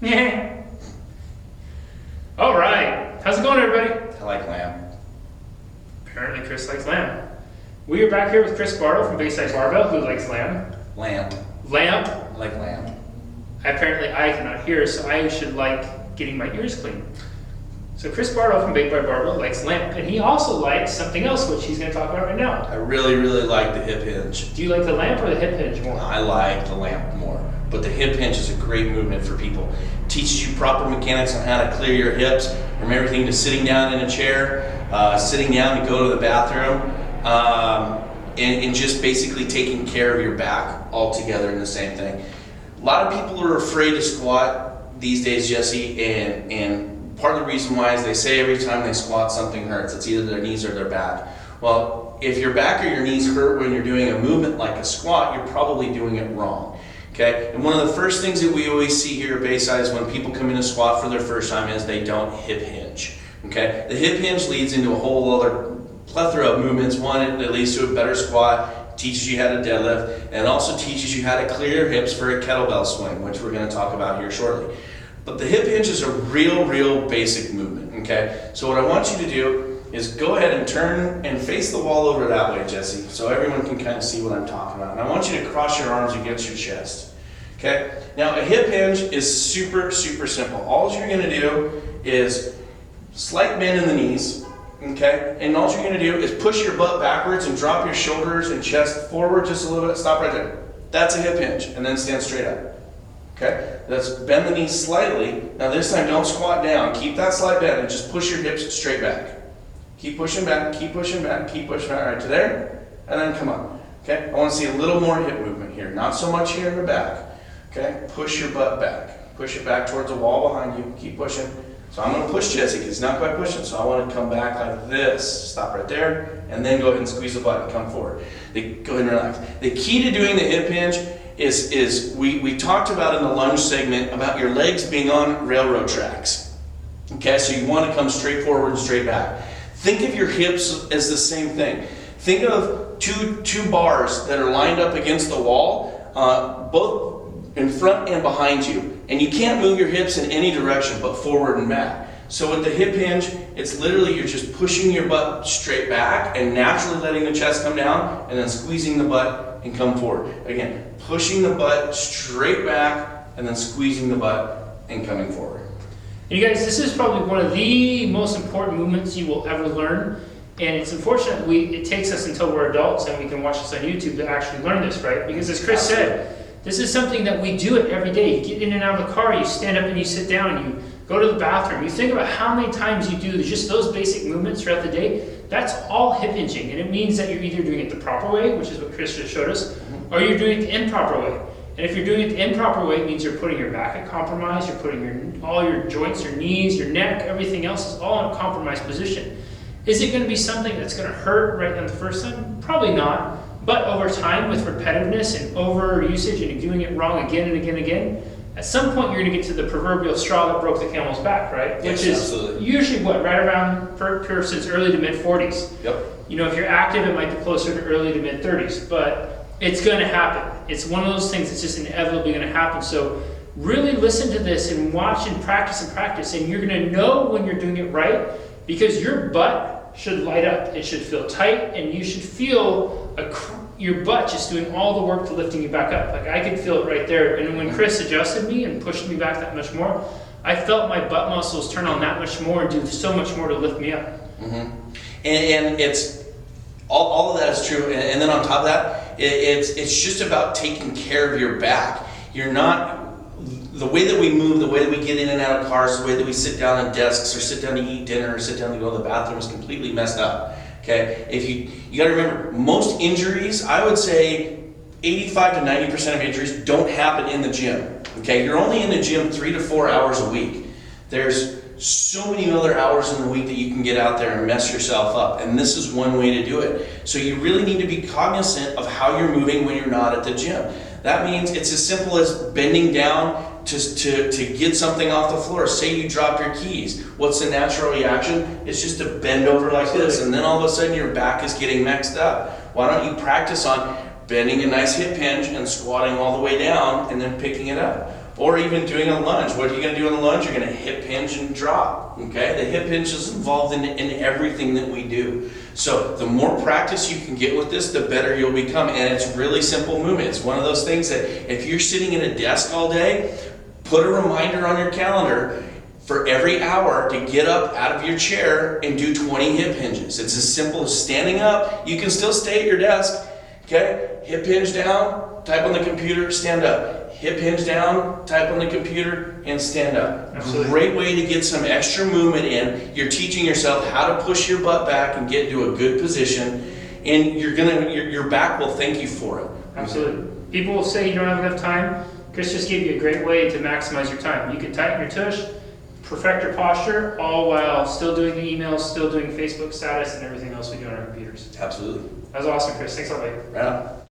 Yeah. All right. How's it going, everybody? I like lamb. Apparently Chris likes lamb. We are back here with Chris Bartl from Bayside Barbell, who likes lamb. Lamb. Lamb? I like lamb. Apparently I cannot hear, so I should like getting my ears clean. So Chris Bartl from Bayside Barbell likes lamb, and he also likes something else, which he's going to talk about right now. I really like the hip hinge. Do you like the lamp or the hip hinge more? I like the lamp more, but the hip hinge is a great movement for people. It teaches you proper mechanics on how to clear your hips, from everything to sitting down in a chair, sitting down to go to the bathroom, and just basically taking care of your back all together in the same thing. A lot of people are afraid to squat these days, Jesse, and part of the reason why is they say every time they squat something hurts. It's either their knees or their back. Well, if your back or your knees hurt when you're doing a movement like a squat, you're probably doing it wrong. Okay? And one of the first things that we always see here at Bayside is when people come in to squat for their first time is they don't hip hinge. Okay? The hip hinge leads into a whole other plethora of movements. One, it leads to a better squat, teaches you how to deadlift, and it also teaches you how to clear your hips for a kettlebell swing, which we're going to talk about here shortly. But the hip hinge is a real basic movement, okay? So what I want you to do is go ahead and turn and face the wall over that way, Jesse, so everyone can kind of see what I'm talking about. And I want you to cross your arms against your chest, okay? Now a hip hinge is super simple. All you're gonna do is slight bend in the knees, okay? And all you're gonna do is push your butt backwards and drop your shoulders and chest forward just a little bit. Stop right there. That's a hip hinge, and then stand straight up. Okay, let's bend the knees slightly. Now this time don't squat down. Keep that slight bend and just push your hips straight back. Keep pushing back, keep pushing back, keep pushing back. Right to there, and then come on. Okay, I want to see a little more hip movement here. Not so much here in the back. Okay, push your butt back. Push it back towards the wall behind you. Keep pushing. So I'm going to push Jesse because he's not quite pushing. So I want to come back like this. Stop right there, and then go ahead and squeeze the butt and come forward. Go ahead and relax. The key to doing the hip hinge is we talked about in the lunge segment about your legs being on railroad tracks. Okay, so you want to come straight forward and straight back. Think of your hips as the same thing. Think of two bars that are lined up against the wall, both in front and behind you. And you can't move your hips in any direction but forward and back. So with the hip hinge, it's literally you're just pushing your butt straight back and naturally letting the chest come down and then squeezing the butt and come forward. Again, pushing the butt straight back and then squeezing the butt and coming forward. And you guys, this is probably one of the most important movements you will ever learn. And it's unfortunate it takes us until we're adults and we can watch this on YouTube to actually learn this, right? Because as Chris said, this is something that we do it every day. You get in and out of the car, you stand up and you sit down, you go to the bathroom. You think about how many times you do just those basic movements throughout the day. That's all hip hinging, and it means that you're either doing it the proper way, which is what Chris just showed us, or you're doing it the improper way. And if you're doing it the improper way, it means you're putting your back at compromise, you're putting all your joints, your knees, your neck, everything else is all in a compromised position. Is it going to be something that's going to hurt right on the first time? Probably not. But over time, with repetitiveness and over usage and doing it wrong again and again and again, at some point you're going to get to the proverbial straw that broke the camel's back, right? Yes, which is absolutely. Usually what, right around per person's early to mid 40s. Yep. You know, if you're active, it might be closer to early to mid 30s, but it's going to happen. It's one of those things that's just inevitably going to happen. So really listen to this and watch and practice, and you're going to know when you're doing it right, because your butt should light up. It should feel tight, and you should feel your butt just doing all the work to lifting you back up. Like I could feel it right there. And when Chris adjusted me and pushed me back that much more, I felt my butt muscles turn on that much more and do so much more to lift me up. Mm-hmm. And it's all of that is true. And then on top of that, it's just about taking care of your back. You're not, the way that we move, the way that we get in and out of cars, the way that we sit down at desks or sit down to eat dinner or sit down to go to the bathroom is completely messed up. Okay, if you got to remember, most injuries, I would say 85 to 90% of injuries don't happen in the gym. Okay, you're only in the gym 3 to 4 hours a week. There's so many other hours in the week that you can get out there and mess yourself up, and this is one way to do it. So you really need to be cognizant of how you're moving when you're not at the gym. That means it's as simple as bending down to get something off the floor. Say you drop your keys. What's the natural reaction? It's just to bend over like this, and then all of a sudden your back is getting messed up. Why don't you practice on bending a nice hip hinge and squatting all the way down and then picking it up? Or even doing a lunge. What are you going to do on the lunge? You're going to hip hinge and drop. Okay? The hip hinge is involved in everything that we do. So the more practice you can get with this, the better you'll become. And it's really simple movement. It's one of those things that if you're sitting at a desk all day, put a reminder on your calendar for every hour to get up out of your chair and do 20 hip hinges. It's as simple as standing up. You can still stay at your desk. Okay? Hip hinge down, type on the computer, stand up. Hip hinge down, type on the computer, and stand up. Absolutely. Great way to get some extra movement in. You're teaching yourself how to push your butt back and get into a good position, and your back will thank you for it. Absolutely. People will say you don't have enough time. Chris just gave you a great way to maximize your time. You can tighten your tush, perfect your posture, all while still doing the emails, still doing Facebook status, and everything else we do on our computers. Absolutely. That was awesome, Chris. Thanks a lot, mate. Right on.